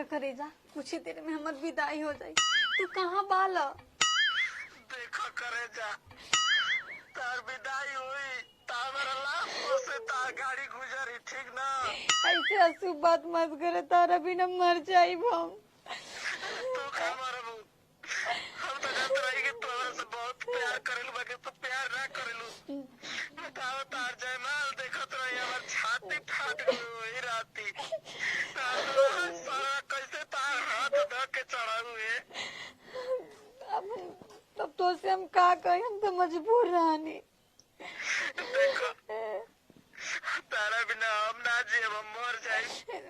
देखा करे जा, कुछ ही देर में हमर विदाई हो जाई। तू कहाँ बाला? देखा करे जा, तार विदाई हुई तार लाश से तार गाड़ी गुजरी, ठीक ना? ऐसे अशुभ बात मत करे, तारा बिना मर जाई हम। तू का मरबू? हम तो जानते रही कि तू हमरा से बहुत प्यार करेलू, बाकी तू प्यार ना करेलू। बताओ तार जयमाल देखत रही, हमार छाती फाट गई वही राती। तार सारा कैसे तार हाथ धो के चढ़ा हुए। अब तो से हम का कहें, हम तो मजबूर रहनी। देखो तारा बिना हम ना जिए, हम मर जाए।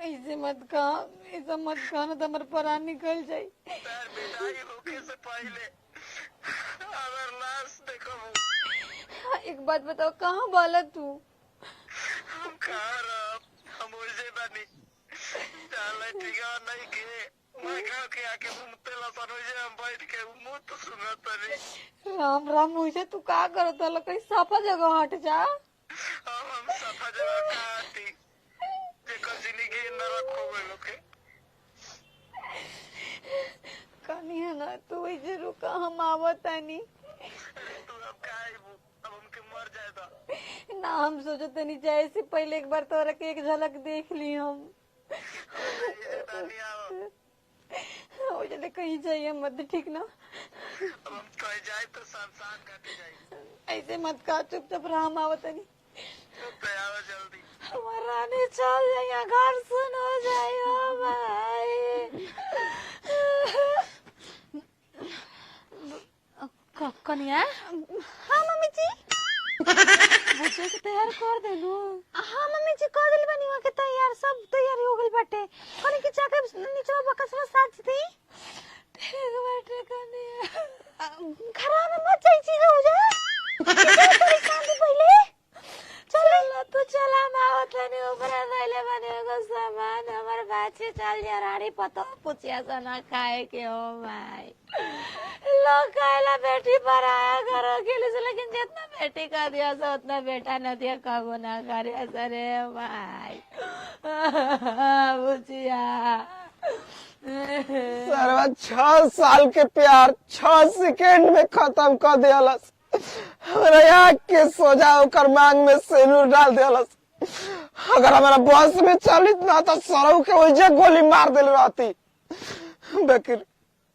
ऐसे मत कहा ना तो हमारे प्राण निकल जाये। तार विदाई होके से पहले अगर लाश देखो। एक बात बताओ, कहाँ बाला तू? हम कहाँ रह, हम वैसे बनी चल ठीक है नहीं के मैं गाँव के आके घूमते लसन वैसे हम बैठ के मुँह तो सुनत नहीं। राम राम, मुझे तू का करत हल? कहीं साफा जगह हट जा। हम सफा जगह कहाँ हटी, जेकर जिंदगी नरक हो गई लोग के। कनी है ना तू वैसे रुका, हम आवत नहीं। तू अब का आईबू, अब हमके मर जाए तो ना हम सोचत नहीं जाए से पहले एक बार तोरा के एक झलक देख ली हम। हो जाए कहीं जाइए मत, ठीक ना? अब हम कहीं जाए तो शमशान घाट जाए। ऐसे मत का, चुपचाप रहा, हम आवत नहीं। तो आओ जल्दी, हमारा नहीं चल जाइए, घर सुन हो जाए भाई। कनिया? हाँ मम्मी जी। बच्चे के तैयार कर देलू? हाँ मम्मी जी कर दिल बनी, के तैयार सब तैयारी हो गई बाटे। कनी के जाके नीचे बकसवा साज दी। ठीक बाटे कनिया। खराब में मत जाई, चीज हो जा। थोड़ी शांति पहले चल तू, चला मावत नहीं ऊपर धैले बने को सामान हमारे बाछे चल जा रानी पतो पुछिया सना खाए के हो भाई। लोग कहला बेटी पर आया करो खेले से, लेकिन जितना बेटी का दिया सो उतना बेटा न दिया, कबो ना करे सरे भाई। बुचिया सरवा 6 साल के प्यार 6 सेकेंड में खत्म कर दियालस। हमरा आँख के सोजा होकर मांग में सिंदूर डाल दियालस। अगर हमारा बस में चलित ना तो सरऊ के वजह गोली मार दिल रहती। बकिर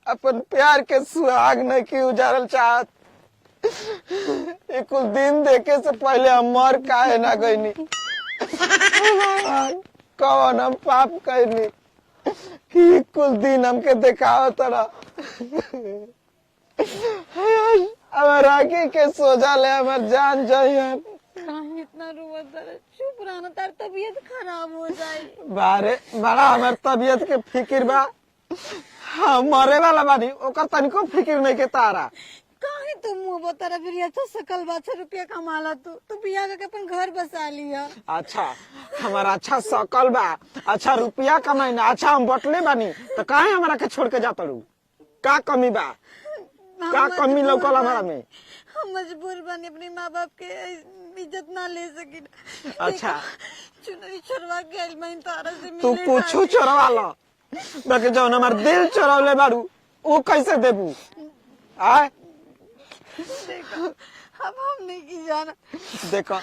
अपन प्यार के सुहाग नहीं की उजारल चाहत। एक दिन देखे से पहले हम मर काहे ना गईनी। कौन हम पाप कैनी कि कुछ दिन हमके देखाव तरह। हमार आगे के सोचा ले हमार जान जाइए। कहीं इतना रुआ दर, चुप रहना, तार तबीयत खराब हो जाए। बारे बड़ा हमार तबीयत के फिक्र बा। हाँ मरे वाला बानी, ओकर तनिको फिक्र नहीं के तारा। कहीं तू मुँह बता फिर ये तो सकल बात से रुपया कमाला तू बिया करके अपन घर बसा लिया। अच्छा हमारा अच्छा सकल बा, अच्छा रुपया कमाईना, अच्छा हम बटले बानी, तो काहे हमारा के छोड़ के जाता रू? का कमी बा, का कमी लौकल हमारा में? हम मजबूर बनी, अपने माँ बाप के इज्जत ना ले सकी। अच्छा चुनरी चोरवा के आइल मैं तारा से तू मिले। कुछ चोरवा लो, बाकी जौन हमार दिल चोरवले बारू वो कैसे देबू? आय देखो अब हम नहीं की जाना। देखो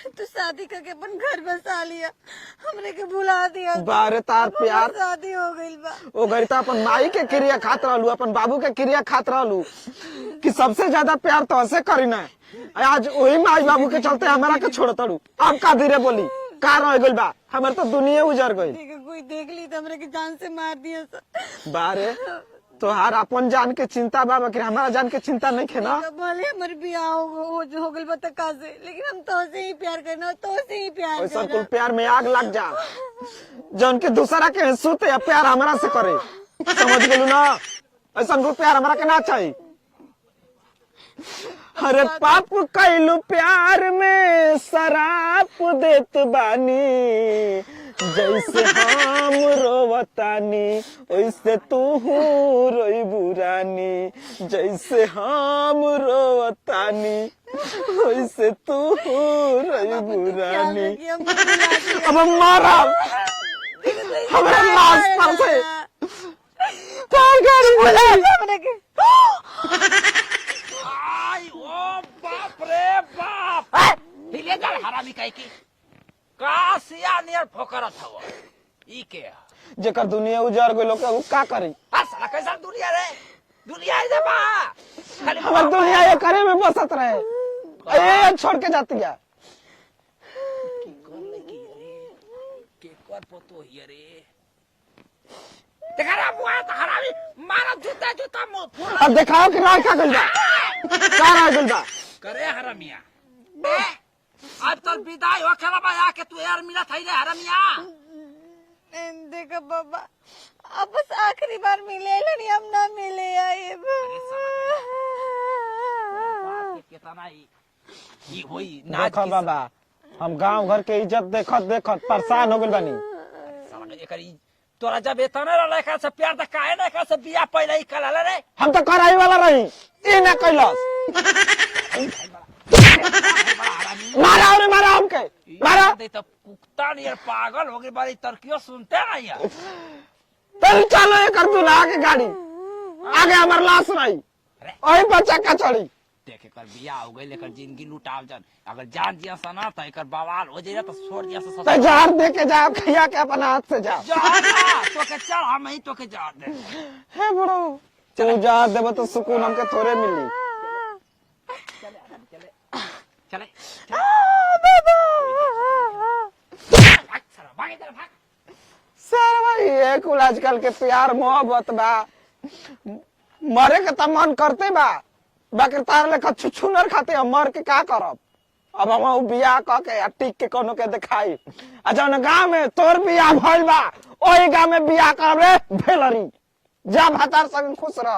तू शादी करके अपन घर बसा लिया, हमने के भुला दिया। बारे तार प्यार शादी हो गई बा। वो घड़ी तो अपन माई के क्रिया खात रहलू, अपन बाबू के क्रिया खात रहलू कि सबसे ज्यादा प्यार तो ऐसे करी ना। आज वही माई बाबू के चलते हमारा के छोड़ तड़ू। अब का धीरे बोली का रह गइल बा, हमार तो दुनिया उजर गई। कोई देख ली तो हमरे के जान से मार दिया बारे तोहार अपन जान के चिंता बा, बाकी हमारा जान के चिंता नहीं खे ना। भले हमारे बियाह हो गइल बा त का से, लेकिन हम तो से ही प्यार करना, तो से ही प्यार ऐसा कुल प्यार में आग लग जा जौन के दूसरा के सुते या प्यार हमारा से करे। समझ गेलू ना? ऐसा कुल प्यार हमारा के ना चाहिए। अरे पाप कैलू प्यार में शराप देत बानी, जैसे हम रोवतानी वैसे तू रोइबू रानी, जैसे हम रोवतानी वैसे तू रोइबू रानी। अब हम मारा हमारे लाश पर से गाड़ी में हमने के आई ओ बाप रे बाप हिले जा हरामी काई की का सिया नियर फोकरत हव ई के जेकर दुनिया उजड़ गइल ओके उ का करी आ साला कैसा दुनिया रे दुनिया है जे बा खाली हमर दुनिया ये करे में बसत रहे ए छोड़ के जाती है की कर ले की रे के कर पतो हिय रे देखा बुआ त हरामी मारा जूता जूता मो फूल अब दिखाओ कि रात का गइल बा का रह गइल बा करे हरामिया अब तो विदाई हो खेला बा आके तू यार मिला थई रे हरामिया देखो बाबा अब बस आखिरी बार मिले लनी हम ना मिले आए कितना ही होई देखो बाबा हम गांव घर के इज्जत देखत देखत परेशान हो गइल बानी साला एकर तोरा जब एतना रहले का से प्यार त काहे ना का से बियाह पहिले ही कल रे हम तो कराई वाला रही ई ना कैलस मारा रे मारा हमके मारा दे तो कुत्ता नियर पागल हो गई बारी तरकियो सुनते नहीं है चल चलो एकर दुल्हा के गाड़ी आगे हमर लाश रही ओही पर चक्का चढ़ी देख एकर बियाह हो गई एकर जिंदगी लुटाव जन अगर जान जिया सना त एकर बवाल हो जाई तो छोड़ दिया से तो जहर दे के जाओ खैया के अपन हाथ से जाओ जा तो के चल हम ही तो के जा दे हे बड़ो तू जहर देबो तो सुकून हमके थोड़े मिली चले भाग साला भाग इधर भाग सर भाई ये कुल आजकल के प्यार मोहब्बत बा मरे के त मन करते बा बाकी तार लेखा छुछुनर खाते हम मर के का करब अब हम बियाह क के टिक के कोनो के दिखाई आ जौन गांव में तोर बियाह भइल बा ओही गांव में बियाह करब रे भेलरी जा भातार संग खुश रह।